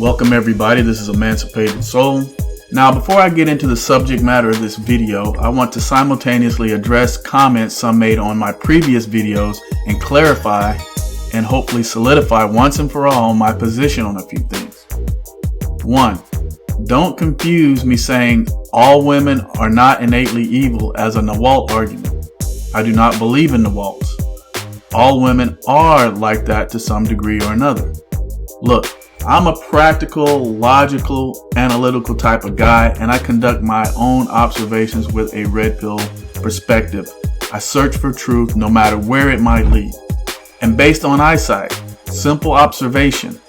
Welcome everybody, this is Emancipated Soul. Now before I get into the subject matter of this video, I want to simultaneously address comments some made on my previous videos and clarify and hopefully solidify once and for all my position on a few things. 1. Don't confuse me saying all women are not innately evil as a Nawalt argument. I do not believe in Nawalts. All women are like that to some degree or another. Look, I'm a practical, logical, analytical type of guy, and I conduct my own observations with a red pill perspective. I search for truth no matter where it might lead. And based on eyesight, simple observation,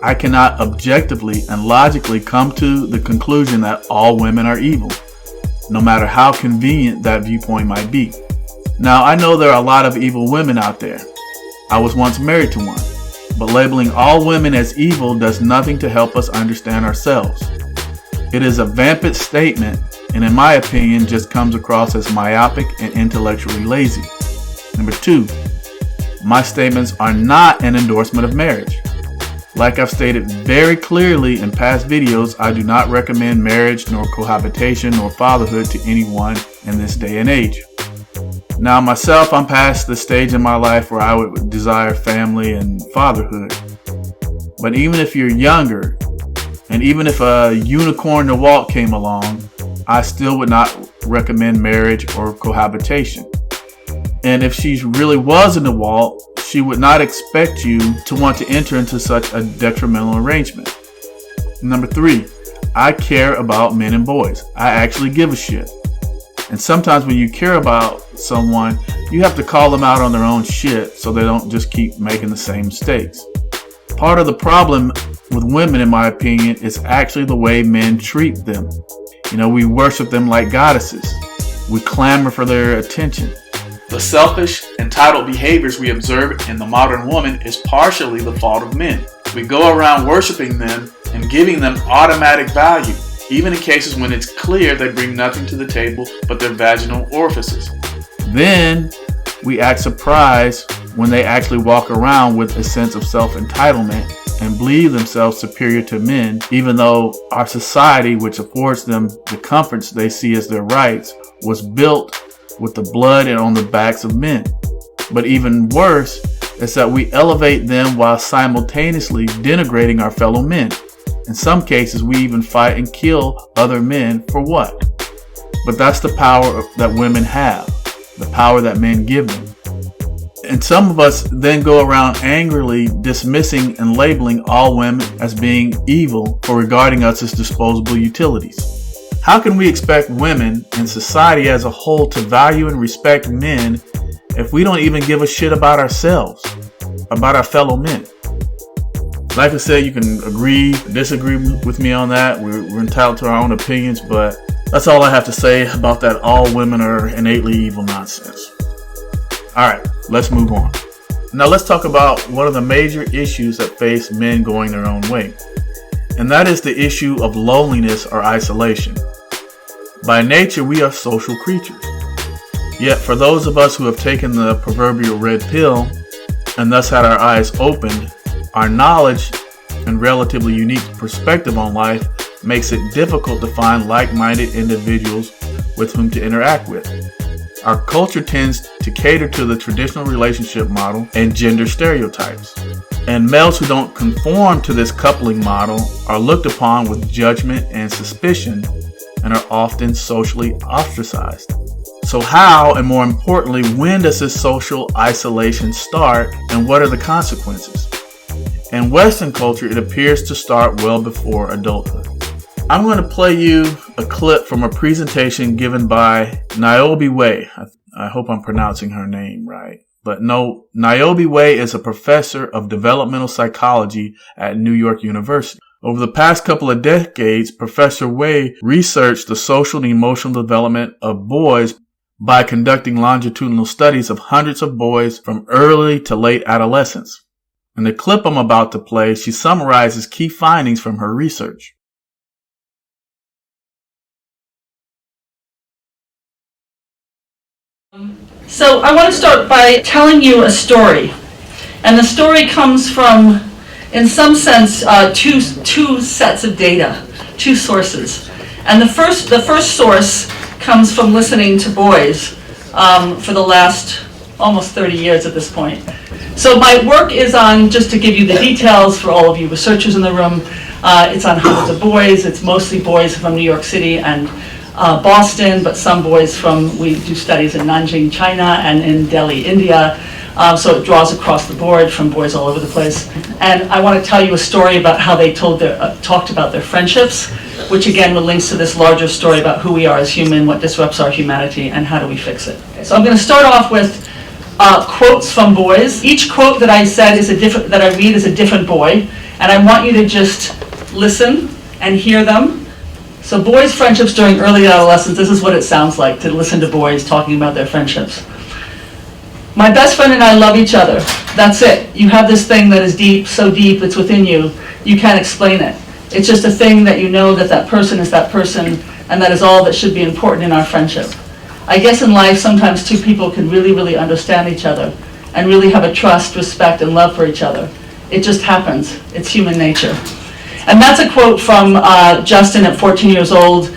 I cannot objectively and logically come to the conclusion that all women are evil, no matter how convenient that viewpoint might be. Now, I know there are a lot of evil women out there. I was once married to one. But labeling all women as evil does nothing to help us understand ourselves. It is a vampant statement, and in my opinion just comes across as myopic and intellectually lazy. Number 2, my statements are not an endorsement of marriage. Like I've stated very clearly in past videos, I do not recommend marriage nor cohabitation nor fatherhood to anyone in this day and age. Now myself, I'm past the stage in my life where I would desire family and fatherhood. But even if you're younger, and even if a unicorn Nawalt came along, I still would not recommend marriage or cohabitation. And if she really was a Nawalt, she would not expect you to want to enter into such a detrimental arrangement. Number 3, I care about men and boys. I actually give a shit. And sometimes when you care about someone, you have to call them out on their own shit so they don't just keep making the same mistakes. Part of the problem with women, in my opinion, is actually the way men treat them. We worship them like goddesses. We clamor for their attention. The selfish, entitled behaviors we observe in the modern woman is partially the fault of men. We go around worshiping them and giving them automatic value, even in cases when it's clear they bring nothing to the table but their vaginal orifices. Then we act surprised when they actually walk around with a sense of self-entitlement and believe themselves superior to men, even though our society, which affords them the comforts they see as their rights, was built with the blood and on the backs of men. But even worse is that we elevate them while simultaneously denigrating our fellow men. In some cases, we even fight and kill other men for what? But that's the power that women have, the power that men give them. And some of us then go around angrily dismissing and labeling all women as being evil for regarding us as disposable utilities. How can we expect women and society as a whole to value and respect men if we don't even give a shit about ourselves, about our fellow men? Like I said, you can agree, disagree with me on that. We're entitled to our own opinions, but that's all I have to say about that all women are innately evil nonsense. Alright, let's move on. Now let's talk about one of the major issues that face men going their own way. And that is the issue of loneliness or isolation. By nature, we are social creatures. Yet for those of us who have taken the proverbial red pill and thus had our eyes opened, our knowledge and relatively unique perspective on life makes it difficult to find like-minded individuals with whom to interact with. Our culture tends to cater to the traditional relationship model and gender stereotypes. And males who don't conform to this coupling model are looked upon with judgment and suspicion and are often socially ostracized. So how, and more importantly, when does this social isolation start and what are the consequences? In Western culture, it appears to start well before adulthood. I'm going to play you a clip from a presentation given by Niobe. I hope I'm pronouncing her name right. But no, Niobe is a professor of developmental psychology at New York University. Over the past couple of decades, Professor Wei researched the social and emotional development of boys by conducting longitudinal studies of hundreds of boys from early to late adolescence. In the clip I'm about to play, she summarizes key findings from her research. So I want to start by telling you a story. And the story comes from in some sense, two sets of data, two sources. And the first source comes from listening to boys for the last almost 30 years at this point. So my work is on, just to give you the details for all of you researchers in the room, it's on hundreds of boys. It's mostly boys from New York City and Boston, but some boys we do studies in Nanjing, China, and in Delhi, India. So it draws across the board from boys all over the place. And I want to tell you a story about how they talked about their friendships, which again links to this larger story about who we are as human, what disrupts our humanity, and how do we fix it. So I'm going to start off with quotes from boys. Each quote that I said that I read is a different boy, and I want you to just listen and hear them. So boys' friendships during early adolescence, this is what it sounds like to listen to boys talking about their friendships. My best friend and I love each other. That's it. You have this thing that is deep, so deep, it's within you. You can't explain it. It's just a thing that you know that person is that person, and that is all that should be important in our friendship. I guess in life, sometimes two people can really, really understand each other and really have a trust, respect, and love for each other. It just happens. It's human nature. And that's a quote from Justin at 14 years old,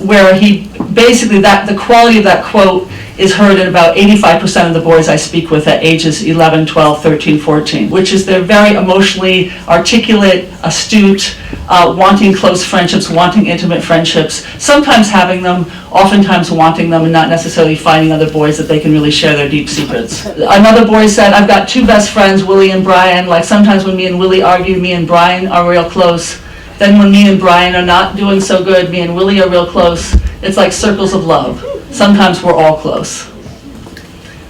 where he basically, the quality of that quote is heard in about 85% of the boys I speak with at ages 11, 12, 13, 14, which is they're very emotionally articulate, astute, wanting close friendships, wanting intimate friendships, sometimes having them, oftentimes wanting them, and not necessarily finding other boys that they can really share their deep secrets. Another boy said, I've got two best friends, Willie and Brian. Like sometimes when me and Willie argue, me and Brian are real close. Then when me and Brian are not doing so good, me and Willie are real close. It's like circles of love. Sometimes we're all close.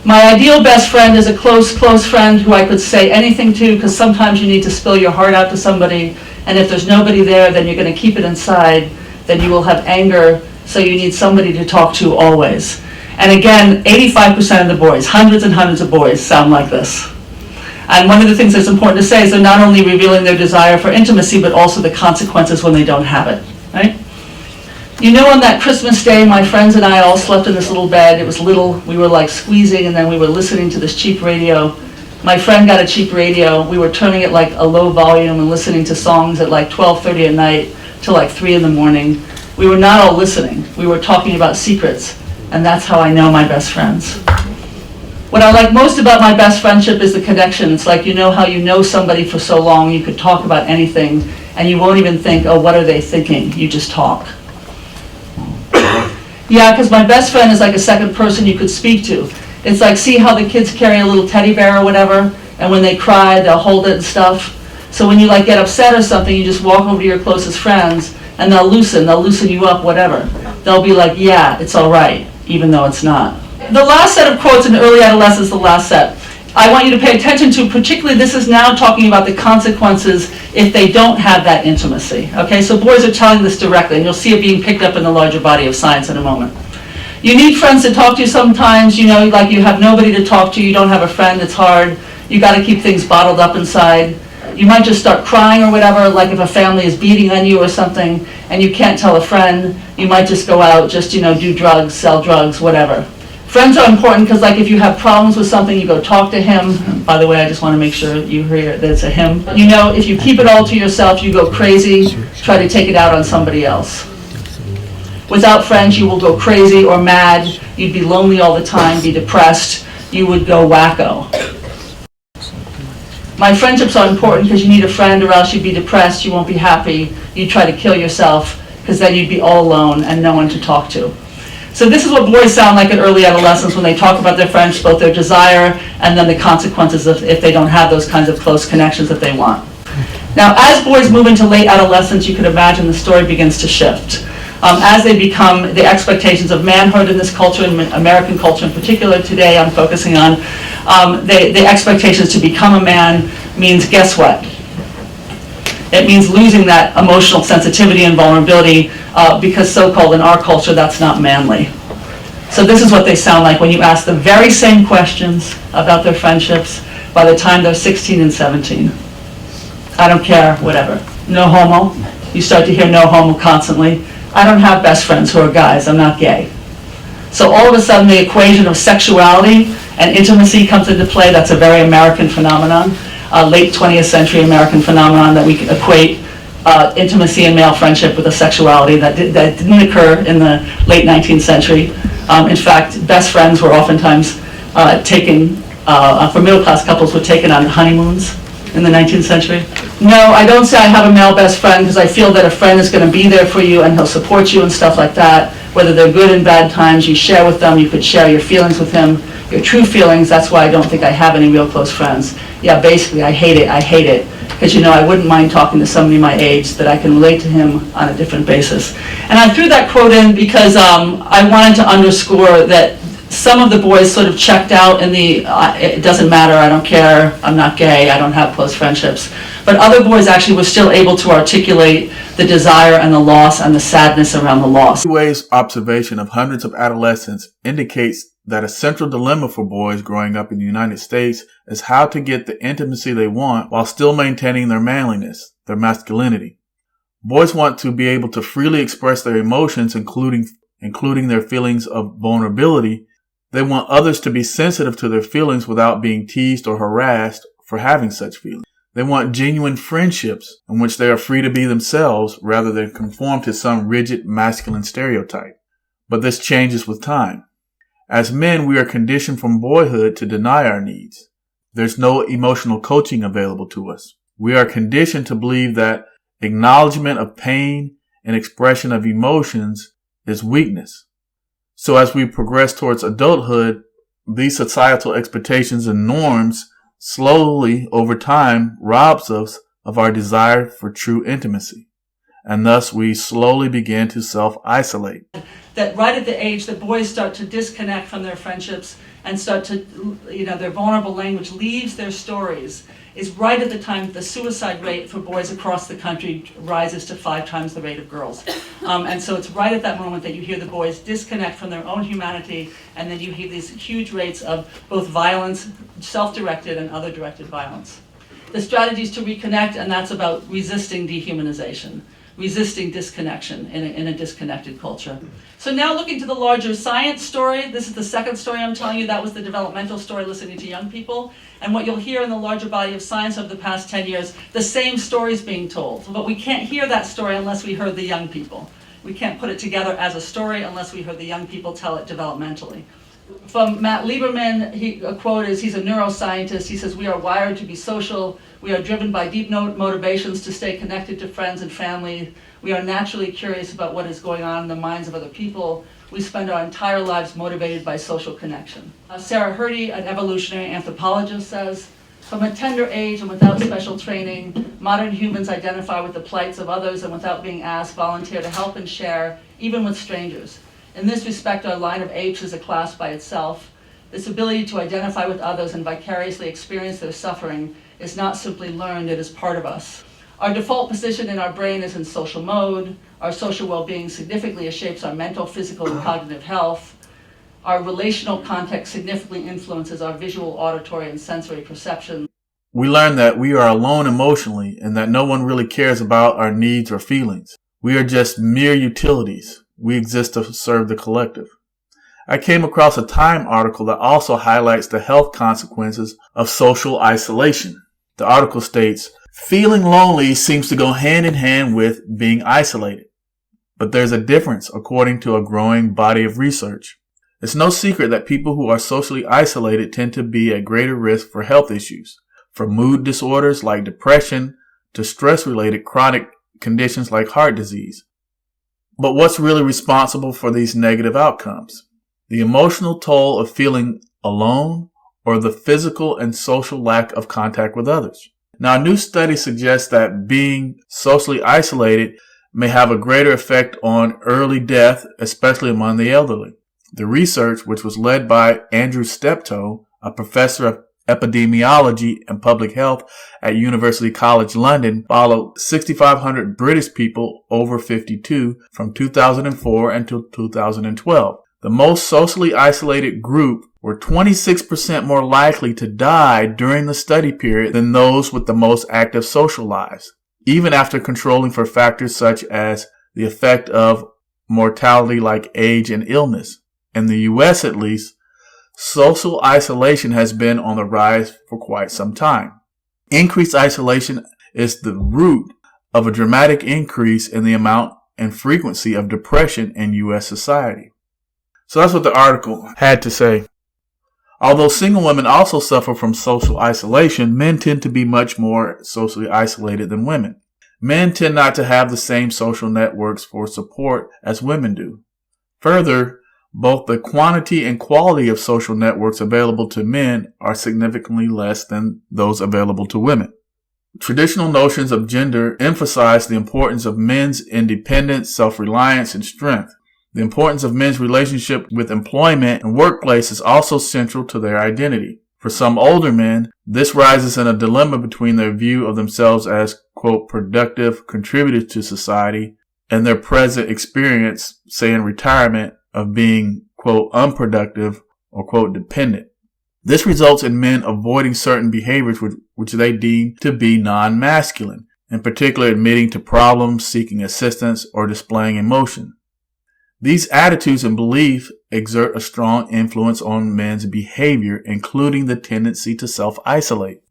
My ideal best friend is a close friend who I could say anything to, because sometimes you need to spill your heart out to somebody, and if there's nobody there, then you're going to keep it inside, then you will have anger, so you need somebody to talk to always. And again, 85% of the boys, hundreds and hundreds of boys, sound like this. And one of the things that's important to say is they're not only revealing their desire for intimacy, but also the consequences when they don't have it, right? You know, on that Christmas day, my friends and I all slept in this little bed. It was little. We were like squeezing, and then we were listening to this cheap radio. My friend got a cheap radio. We were turning it like a low volume and listening to songs at like 12:30 at night till like 3 in the morning. We were not all listening. We were talking about secrets, and that's how I know my best friends. What I like most about my best friendship is the connection. It's like, you know how you know somebody for so long, you could talk about anything, and you won't even think, oh, what are they thinking? You just talk. Yeah, because my best friend is like a second person you could speak to. It's like, see how the kids carry a little teddy bear or whatever, and when they cry, they'll hold it and stuff. So when you like get upset or something, you just walk over to your closest friends, and they'll loosen you up, whatever. They'll be like, yeah, it's all right, even though it's not. The last set of quotes in early adolescence, the last set, I want you to pay attention to, particularly this is now talking about the consequences if they don't have that intimacy. Okay, so boys are telling this directly, and you'll see it being picked up in the larger body of science in a moment. You need friends to talk to sometimes, you know, like you have nobody to talk to, you don't have a friend, it's hard, you got to keep things bottled up inside. You might just start crying or whatever, like if a family is beating on you or something, and you can't tell a friend, you might just go out, just, you know, do drugs, sell drugs, whatever. Friends are important because, like, if you have problems with something, you go talk to him. By the way, I just want to make sure you hear that it's a him. You know, if you keep it all to yourself, you go crazy, try to take it out on somebody else. Without friends, you will go crazy or mad. You'd be lonely all the time, be depressed. You would go wacko. My friendships are important because you need a friend or else you'd be depressed, you won't be happy. You'd try to kill yourself because then you'd be all alone and no one to talk to. So this is what boys sound like in early adolescence when they talk about their friends, both their desire and then the consequences of if they don't have those kinds of close connections that they want. Now, as boys move into late adolescence, you can imagine the story begins to shift. As they become the expectations of manhood in this culture, in American culture in particular, today I'm focusing on, the expectations to become a man means, guess what? It means losing that emotional sensitivity and vulnerability because so-called in our culture, that's not manly. So this is what they sound like when you ask the very same questions about their friendships by the time they're 16 and 17. I don't care, whatever. No homo. You start to hear no homo constantly. I don't have best friends who are guys. I'm not gay. So all of a sudden the equation of sexuality and intimacy comes into play. That's a very American phenomenon. late 20th century American phenomenon that we could equate intimacy and male friendship with a sexuality that didn't occur in the late 19th century. In fact, best friends were oftentimes taken, for middle-class couples, were taken on honeymoons in the 19th century. No, I don't say I have a male best friend because I feel that a friend is going to be there for you and he'll support you and stuff like that. Whether they're good and bad times, you share with them, you could share your feelings with him, your true feelings. That's why I don't think I have any real close friends. Yeah, basically, I hate it. Because, I wouldn't mind talking to somebody my age that I can relate to him on a different basis. And I threw that quote in because I wanted to underscore that some of the boys sort of checked out in the, it doesn't matter, I don't care, I'm not gay, I don't have close friendships. But other boys actually were still able to articulate the desire and the loss and the sadness around the loss. Wave's observation of hundreds of adolescents indicates that a central dilemma for boys growing up in the United States is how to get the intimacy they want while still maintaining their manliness, their masculinity. Boys want to be able to freely express their emotions, including their feelings of vulnerability. They want others to be sensitive to their feelings without being teased or harassed for having such feelings. They want genuine friendships in which they are free to be themselves rather than conform to some rigid masculine stereotype. But this changes with time. As men, we are conditioned from boyhood to deny our needs. There's no emotional coaching available to us. We are conditioned to believe that acknowledgement of pain and expression of emotions is weakness. So as we progress towards adulthood, these societal expectations and norms slowly, over time, robs us of our desire for true intimacy. And thus we slowly begin to self-isolate. That right at the age that boys start to disconnect from their friendships and start to, their vulnerable language leaves their stories, is right at the time that the suicide rate for boys across the country rises to 5 times the rate of girls. And so it's right at that moment that you hear the boys disconnect from their own humanity, and then you hear these huge rates of both violence, self-directed and other directed violence. The strategy is to reconnect, and that's about resisting dehumanization, resisting disconnection in a disconnected culture. So now looking to the larger science story, this is the second story I'm telling you. That was the developmental story, listening to young people. And what you'll hear in the larger body of science over the past 10 years, the same story is being told. But we can't hear that story unless we heard the young people. We can't put it together as a story unless we heard the young people tell it developmentally. From Matt Lieberman, a quote is, he's a neuroscientist. He says, "We are wired to be social. We are driven by deep motivations to stay connected to friends and family. We are naturally curious about what is going on in the minds of other people. We spend our entire lives motivated by social connection." Sarah Hrdy, an evolutionary anthropologist, says, "From a tender age and without special training, modern humans identify with the plights of others and without being asked, volunteer to help and share, even with strangers. In this respect, our line of apes is a class by itself. This ability to identify with others and vicariously experience their suffering is not simply learned, it is part of us. Our default position in our brain is in social mode. Our social well-being significantly shapes our mental, physical, and cognitive health. Our relational context significantly influences our visual, auditory, and sensory perception." We learn that we are alone emotionally and that no one really cares about our needs or feelings. We are just mere utilities. We exist to serve the collective. I came across a Time article that also highlights the health consequences of social isolation. The article states, "Feeling lonely seems to go hand in hand with being isolated. But there's a difference according to a growing body of research. It's no secret that people who are socially isolated tend to be at greater risk for health issues, from mood disorders like depression to stress-related chronic conditions like heart disease. But what's really responsible for these negative outcomes? The emotional toll of feeling alone or the physical and social lack of contact with others?" Now, a new study suggests that being socially isolated may have a greater effect on early death, especially among the elderly. The research, which was led by Andrew Steptoe, a professor of epidemiology and public health at University College London, followed 6,500 British people over 52 from 2004 until 2012. The most socially isolated group were 26% more likely to die during the study period than those with the most active social lives, even after controlling for factors such as the effect of mortality like age and illness. In the US at least, social isolation has been on the rise for quite some time. Increased isolation is the root of a dramatic increase in the amount and frequency of depression in U.S. society. So that's what the article had to say. Although single women also suffer from social isolation, men tend to be much more socially isolated than women. Men tend not to have the same social networks for support as women do. Further, both the quantity and quality of social networks available to men are significantly less than those available to women. Traditional notions of gender emphasize the importance of men's independence, self-reliance, and strength. The importance of men's relationship with employment and workplace is also central to their identity. For some older men, this rises in a dilemma between their view of themselves as, quote, productive contributors to society and their present experience, say in retirement, of being, quote, unproductive or, quote, dependent. This results in men avoiding certain behaviors which they deem to be non-masculine, in particular admitting to problems, seeking assistance, or displaying emotion. These attitudes and beliefs exert a strong influence on men's behavior, including the tendency to self-isolate.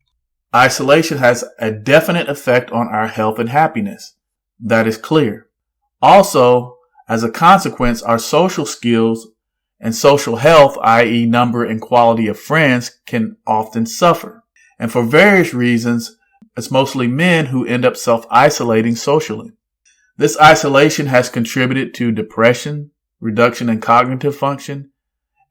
Isolation has a definite effect on our health and happiness. That is clear. Also, as a consequence, our social skills and social health, i.e. number and quality of friends, can often suffer. And for various reasons, it's mostly men who end up self-isolating socially. This isolation has contributed to depression, reduction in cognitive function,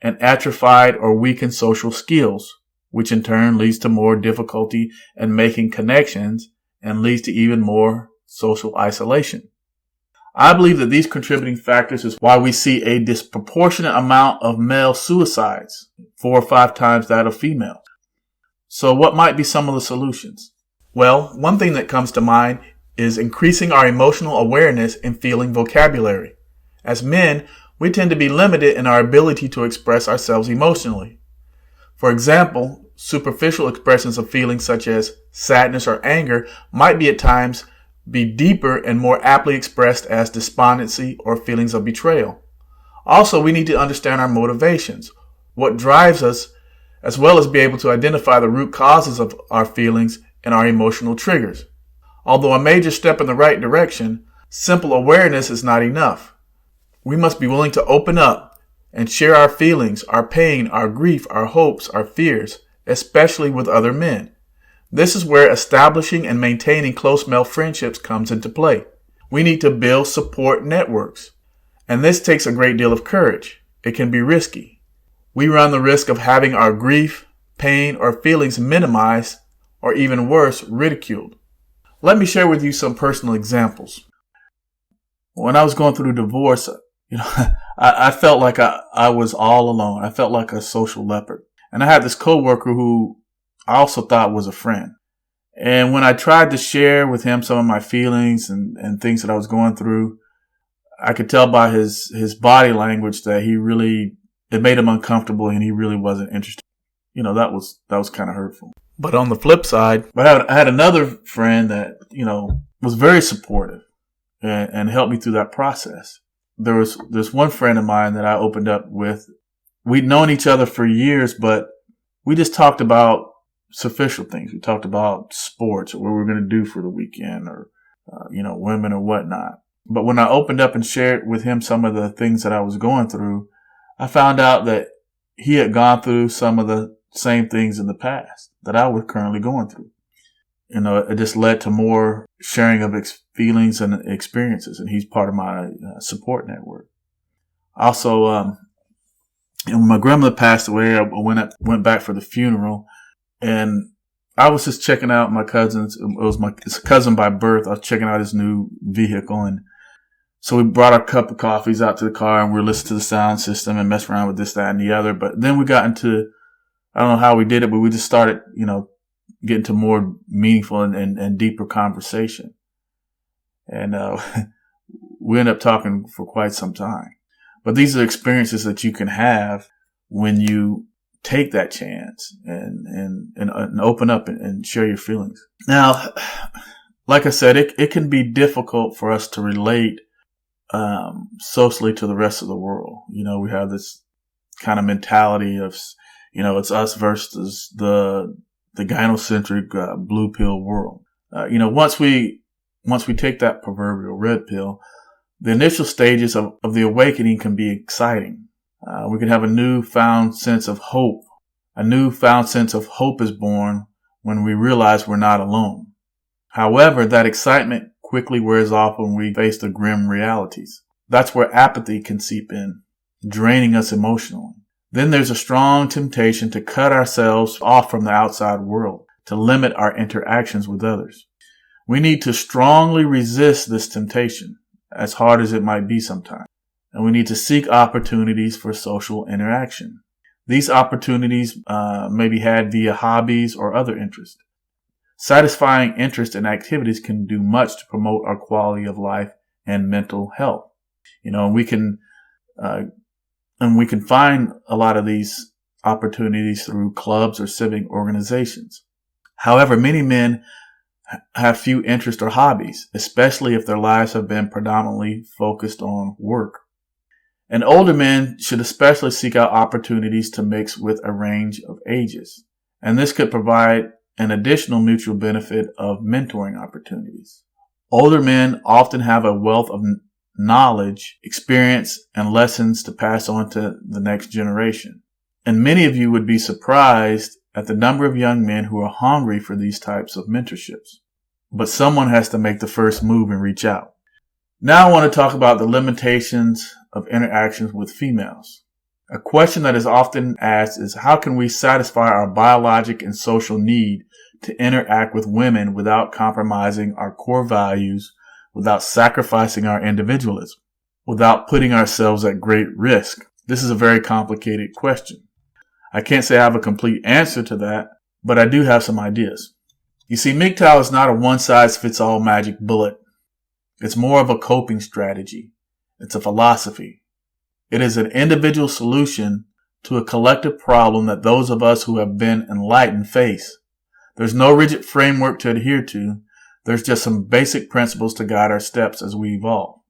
and atrophied or weakened social skills, which in turn leads to more difficulty in making connections and leads to even more social isolation. I believe that these contributing factors is why we see a disproportionate amount of male suicides, 4 or 5 times that of females. So what might be some of the solutions? Well, one thing that comes to mind is increasing our emotional awareness and feeling vocabulary. As men, we tend to be limited in our ability to express ourselves emotionally. For example, superficial expressions of feelings such as sadness or anger might be at times be deeper and more aptly expressed as despondency or feelings of betrayal. Also, we need to understand our motivations, what drives us, as well as be able to identify the root causes of our feelings and our emotional triggers. Although a major step in the right direction, simple awareness is not enough. We must be willing to open up and share our feelings, our pain, our grief, our hopes, our fears, especially with other men. This is where establishing and maintaining close male friendships comes into play. We need to build support networks, and this takes a great deal of courage. It can be risky. We run the risk of having our grief, pain, or feelings minimized, or even worse, ridiculed. Let me share with you some personal examples. When I was going through divorce, I felt like I was all alone. I felt like a social leopard. And I had this coworker who I also thought was a friend. And when I tried to share with him some of my feelings and things that I was going through, I could tell by his body language that it made him uncomfortable and he really wasn't interested. That was kind of hurtful. But on the flip side, I had another friend that, was very supportive and helped me through that process. There's one friend of mine that I opened up with. We'd known each other for years, but we just talked about superficial things. We talked about sports or what we were going to do for the weekend or, women or whatnot. But when I opened up and shared with him some of the things that I was going through, I found out that he had gone through some of the same things in the past that I was currently going through. It just led to more sharing of feelings and experiences, and he's part of my support network. Also, when my grandmother passed away, I went back for the funeral, and I was just checking out my cousin's. It was his cousin by birth. I was checking out his new vehicle, and so we brought our cup of coffees out to the car, and we were listening to the sound system and messing around with this, that, and the other. But then we got into, I don't know how we did it, but we just started, getting to more meaningful and deeper conversation. And we ended up talking for quite some time. But these are experiences that you can have when you take that chance and open up and share your feelings. Now, like I said, it can be difficult for us to relate socially to the rest of the world. We have this kind of mentality of, it's us versus the the gynocentric blue pill world. Once we take that proverbial red pill, the initial stages of the awakening can be exciting. We can have a newfound sense of hope. A newfound sense of hope is born when we realize we're not alone. However, that excitement quickly wears off when we face the grim realities. That's where apathy can seep in, draining us emotionally. Then there's a strong temptation to cut ourselves off from the outside world, to limit our interactions with others. We need to strongly resist this temptation, as hard as it might be sometimes. And we need to seek opportunities for social interaction. These opportunities may be had via hobbies or other interests. Satisfying interest in activities can do much to promote our quality of life and mental health. We can find a lot of these opportunities through clubs or civic organizations. However, many men have few interests or hobbies, especially if their lives have been predominantly focused on work. And older men should especially seek out opportunities to mix with a range of ages. And this could provide an additional mutual benefit of mentoring opportunities. Older men often have a wealth of knowledge, experience, and lessons to pass on to the next generation. And many of you would be surprised at the number of young men who are hungry for these types of mentorships. But someone has to make the first move and reach out. Now I want to talk about the limitations of interactions with females. A question that is often asked is, how can we satisfy our biologic and social need to interact with women without compromising our core values, without sacrificing our individualism, without putting ourselves at great risk? This is a very complicated question. I can't say I have a complete answer to that, but I do have some ideas. You see, MGTOW is not a one-size-fits-all magic bullet. It's more of a coping strategy. It's a philosophy. It is an individual solution to a collective problem that those of us who have been enlightened face. There's no rigid framework to adhere to. There's just some basic principles to guide our steps as we evolve.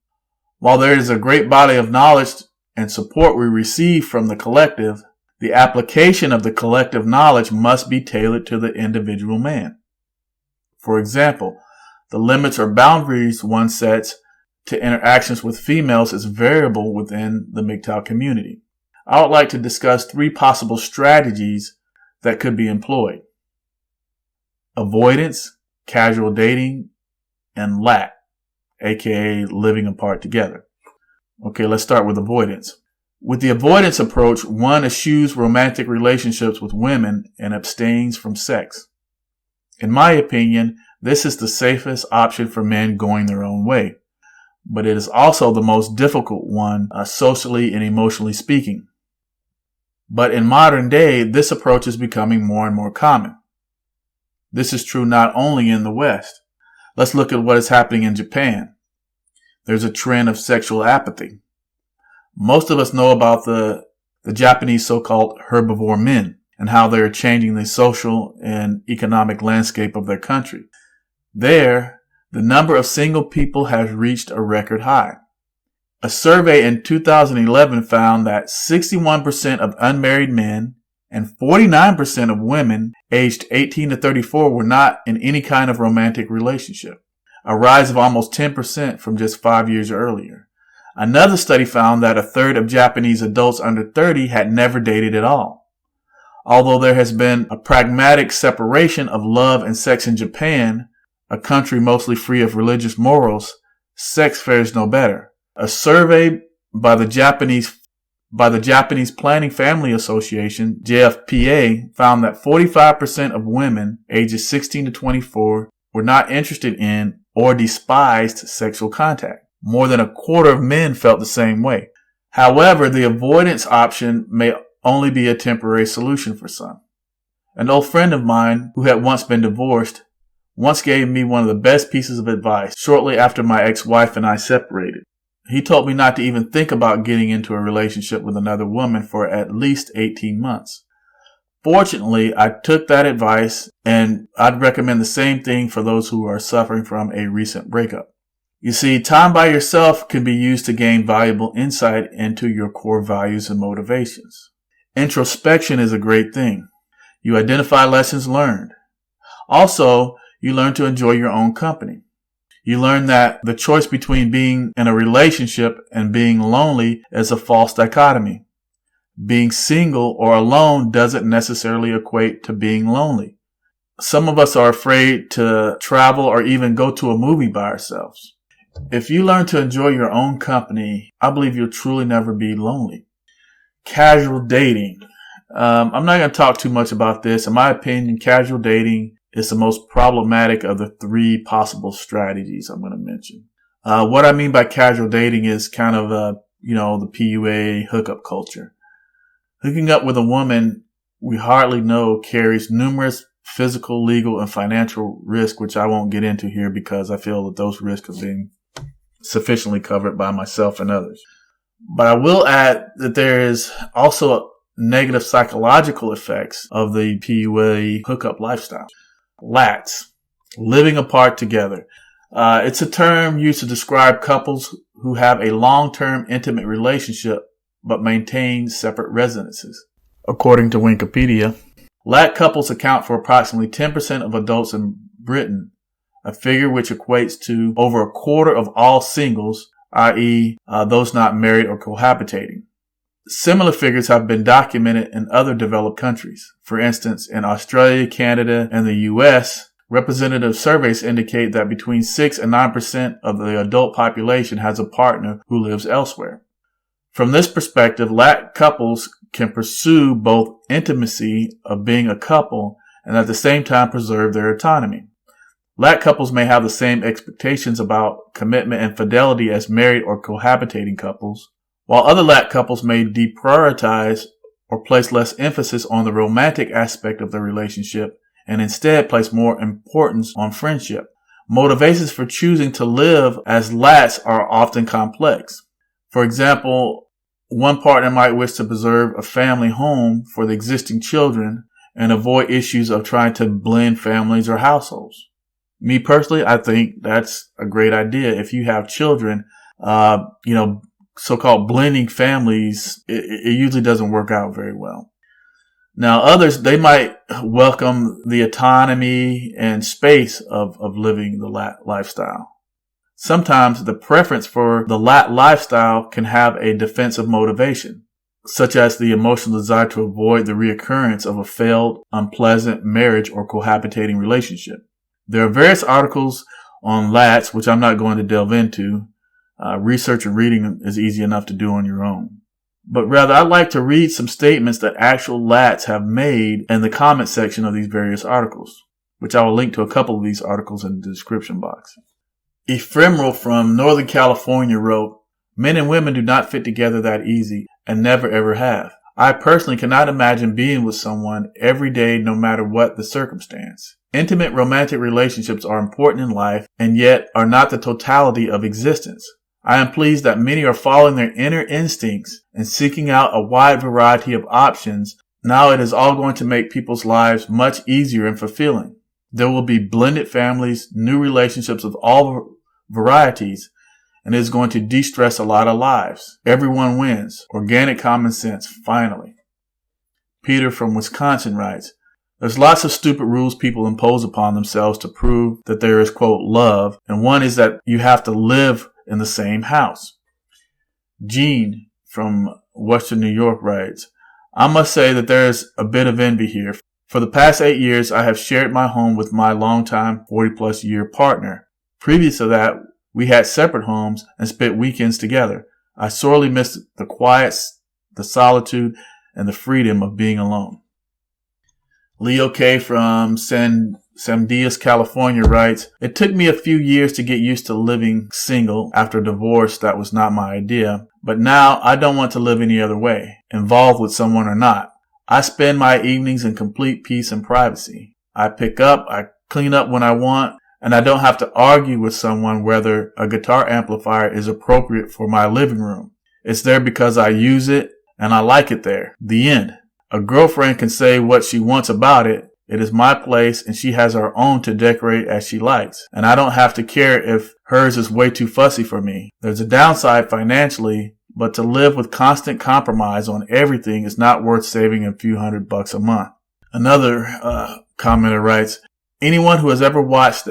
While there is a great body of knowledge and support we receive from the collective, the application of the collective knowledge must be tailored to the individual man. For example, the limits or boundaries one sets to interactions with females is variable within the MGTOW community. I would like to discuss 3 possible strategies that could be employed: avoidance, casual dating, and LAT, aka living apart together. Okay, let's start with avoidance. With the avoidance approach, one eschews romantic relationships with women and abstains from sex. In my opinion, this is the safest option for men going their own way, but it is also the most difficult one, socially and emotionally speaking. But in modern day, this approach is becoming more and more common. This is true not only in the West. Let's look at what is happening in Japan. There's a trend of sexual apathy. Most of us know about the Japanese so-called herbivore men and how they're changing the social and economic landscape of their country. There, the number of single people has reached a record high. A survey in 2011 found that 61% of unmarried men and 49% of women aged 18 to 34 were not in any kind of romantic relationship, a rise of almost 10% from just 5 years earlier. Another study found that a third of Japanese adults under 30 had never dated at all. Although there has been a pragmatic separation of love and sex in Japan, a country mostly free of religious morals, sex fares no better. A survey by the Japanese Planning Family Association, JFPA, found that 45% of women ages 16 to 24 were not interested in or despised sexual contact. More than a quarter of men felt the same way. However, the avoidance option may only be a temporary solution for some. An old friend of mine who had once been divorced once gave me one of the best pieces of advice shortly after my ex-wife and I separated. He told me not to even think about getting into a relationship with another woman for at least 18 months. Fortunately, I took that advice, and I'd recommend the same thing for those who are suffering from a recent breakup. You see, time by yourself can be used to gain valuable insight into your core values and motivations. Introspection is a great thing. You identify lessons learned. Also, you learn to enjoy your own company. You learn that the choice between being in a relationship and being lonely is a false dichotomy. Being single or alone doesn't necessarily equate to being lonely. Some of us are afraid to travel or even go to a movie by ourselves. If you learn to enjoy your own company, I believe you'll truly never be lonely. Casual dating. I'm not going to talk too much about this. In my opinion, casual dating is the most problematic of the three possible strategies I'm going to mention. What I mean by casual dating is kind of, the PUA hookup culture. Hooking up with a woman we hardly know carries numerous physical, legal, and financial risks, which I won't get into here because I feel that those risks have been sufficiently covered by myself and others. But I will add that there is also negative psychological effects of the PUA hookup lifestyle. LATs, living apart together. It's a term used to describe couples who have a long-term intimate relationship but maintain separate residences. According to Wikipedia, LAT couples account for approximately 10% of adults in Britain, a figure which equates to over a quarter of all singles, i.e., those not married or cohabitating. Similar figures have been documented in other developed countries. For instance, in Australia, Canada, and the U.S., representative surveys indicate that between 6 and 9% of the adult population has a partner who lives elsewhere. From this perspective, LAT couples can pursue both intimacy of being a couple and at the same time preserve their autonomy. LAT couples may have the same expectations about commitment and fidelity as married or cohabitating couples, while other LAT couples may deprioritize or place less emphasis on the romantic aspect of the relationship and instead place more importance on friendship. Motivations for choosing to live as LATs are often complex. For example, one partner might wish to preserve a family home for the existing children and avoid issues of trying to blend families or households. Me personally, I think that's a great idea. If you have children, so-called blending families, it usually doesn't work out very well. Now, others, they might welcome the autonomy and space of living the LAT lifestyle. Sometimes the preference for the LAT lifestyle can have a defensive motivation, such as the emotional desire to avoid the reoccurrence of a failed, unpleasant marriage or cohabitating relationship. There are various articles on LATs, which I'm not going to delve into. Research and reading is easy enough to do on your own. But rather, I'd like to read some statements that actual LATs have made in the comment section of these various articles, which I will link to a couple of these articles in the description box. Ephemeral from Northern California wrote, "Men and women do not fit together that easy and never ever have. I personally cannot imagine being with someone every day no matter what the circumstance. Intimate romantic relationships are important in life and yet are not the totality of existence. I am pleased that many are following their inner instincts and seeking out a wide variety of options. Now it is all going to make people's lives much easier and fulfilling. There will be blended families, new relationships of all varieties, and it is going to de-stress a lot of lives. Everyone wins. Organic common sense, finally." Peter from Wisconsin writes, "There's lots of stupid rules people impose upon themselves to prove that there is, quote, love, and one is that you have to live in the same house." Gene from Western New York writes, "I must say that there is a bit of envy here. For the past 8 years, I have shared my home with my longtime 40-plus year partner. Previous to that, we had separate homes and spent weekends together. I sorely miss the quiet, the solitude, and the freedom of being alone." Leo K. from San Dimas, California writes, "It took me a few years to get used to living single after a divorce that was not my idea, but now I don't want to live any other way, involved with someone or not. I spend my evenings in complete peace and privacy. I pick up, I clean up when I want, and I don't have to argue with someone whether a guitar amplifier is appropriate for my living room. It's there because I use it and I like it there. The end. A girlfriend can say what she wants about it. It is my place and she has her own to decorate as she likes. And I don't have to care if hers is way too fussy for me. There's a downside financially, but to live with constant compromise on everything is not worth saving a few $100 a month." Another commenter writes, anyone who has ever watched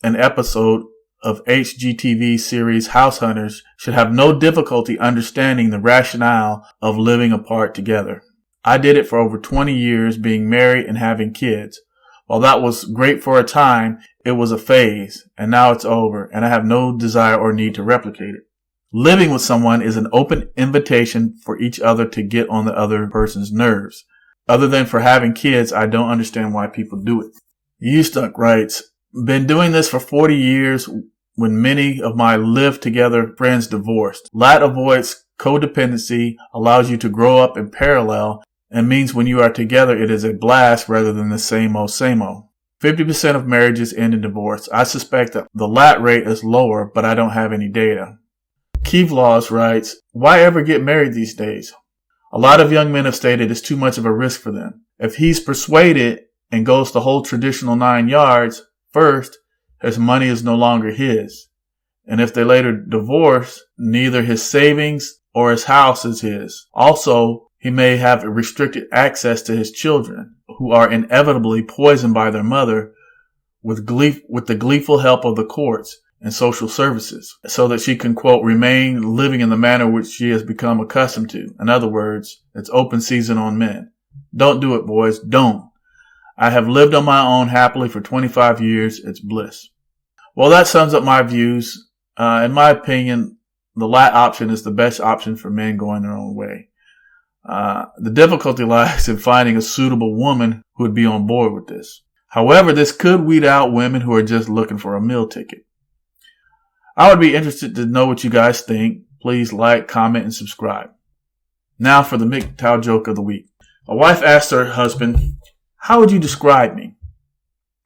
an episode of HGTV series House Hunters should have no difficulty understanding the rationale of living apart together. I did it for over 20 years, being married and having kids. While that was great for a time, it was a phase, and now it's over, and I have no desire or need to replicate it. Living with someone is an open invitation for each other to get on the other person's nerves. Other than for having kids, I don't understand why people do it. Ustuck writes, been doing this for 40 years when many of my live-together friends divorced. LAT avoids codependency, allows you to grow up in parallel, and means when you are together it is a blast rather than the same old. 50% of marriages end in divorce. I suspect that the LAT rate is lower, but I don't have any data. Kevlaws writes, why ever get married these days? A lot of young men have stated it's too much of a risk for them. If he's persuaded and goes the whole traditional 9 yards, first, his money is no longer his. And if they later divorce, neither his savings or his house is his. Also, he may have restricted access to his children, who are inevitably poisoned by their mother with the gleeful help of the courts and social services, so that she can, quote, remain living in the manner which she has become accustomed to. In other words, it's open season on men. Don't do it, boys. Don't. I have lived on my own happily for 25 years. It's bliss. Well, that sums up my views. In my opinion, the LAT option is the best option for men going their own way. The difficulty lies in finding a suitable woman who would be on board with this. However, this could weed out women who are just looking for a meal ticket. I would be interested to know what you guys think. Please like, comment, and subscribe. Now for the MGTOW joke of the week. A wife asks her husband, how would you describe me?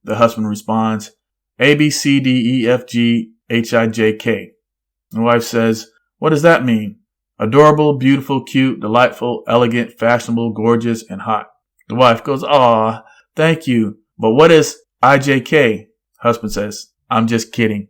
The husband responds, A, B, C, D, E, F, G, H, I, J, K. The wife says, what does that mean? Adorable, beautiful, cute, delightful, elegant, fashionable, gorgeous, and hot. The wife goes, aw, thank you. But what is IJK? Husband says, I'm just kidding.